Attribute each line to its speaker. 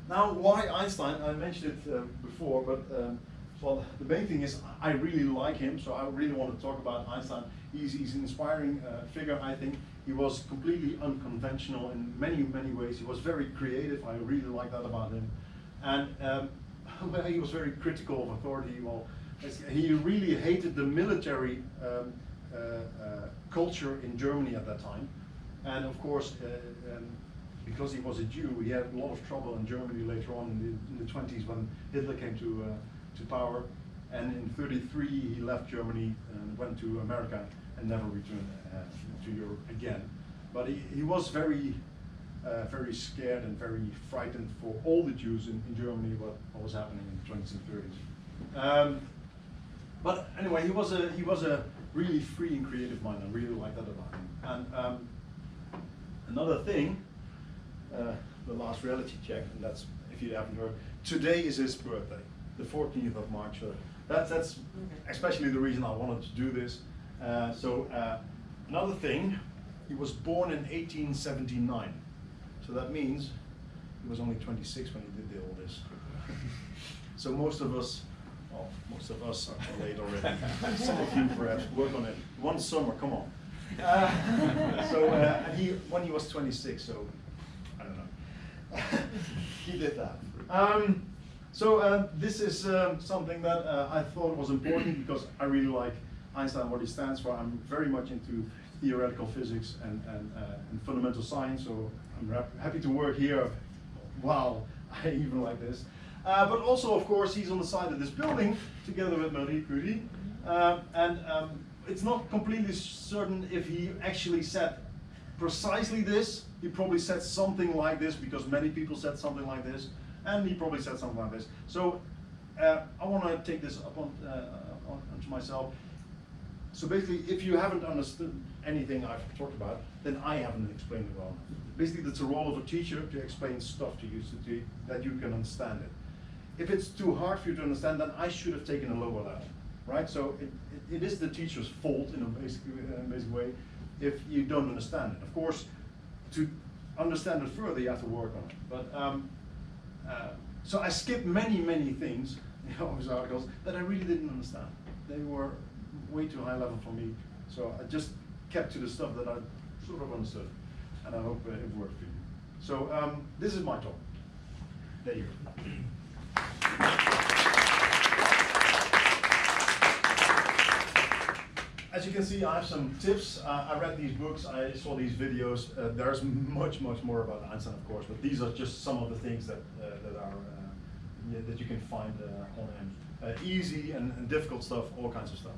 Speaker 1: Now, why Einstein? I mentioned it before, but well, the main thing is I really like him, so I really want to talk about Einstein. He's an inspiring figure, I think. He was completely unconventional in many, many ways. He was very creative. I really like that about him. And well, he was very critical of authority. Well, he really hated the military culture in Germany at that time. And of course, because he was a Jew, he had a lot of trouble in Germany later on in the 20s when Hitler came to power. And in '33, he left Germany and went to America and never returned to Europe again. But he was very scared and very frightened for all the Jews in Germany, what was happening in the 20s and 30s. But anyway, he was a really free and creative mind. I really like that about him. And another thing, the last reality check, and that's, if you haven't heard, today is his birthday, the 14th of March. So that's especially the reason I wanted to do this. Another thing, he was born in 1879. So that means he was only 26 when he did all this. So most of us are late already. Some of you perhaps work on it. One summer, come on. When he was 26, so I don't know. He did that. This is something that I thought was important because I really like Einstein, what he stands for. I'm very much into theoretical physics and fundamental science, so I'm happy to work here. Wow, I even like this. But also, of course, he's on the side of this building together with Marie Curie. It's not completely certain if he actually said precisely this. He probably said something like this because many people said something like this, and he probably said something like this. So I want to take this upon onto myself. So basically, if you haven't understood anything I've talked about, then I haven't explained it well. Basically, it's the role of a teacher to explain stuff to you so that you can understand it. If it's too hard for you to understand, then I should have taken a lower level, right? So it is the teacher's fault in a basic way if you don't understand it. Of course, to understand it further, you have to work on it. But so I skipped many things in those articles that I really didn't understand. They were way too high level for me. So I just kept to the stuff that I sort of understood, and I hope it worked for you. So this is my talk. There you go. As you can see, I have some tips. I read these books, I saw these videos. There's much more about Einstein, of course, but these are just some of the things that that you can find on him. Easy and difficult stuff, all kinds of stuff.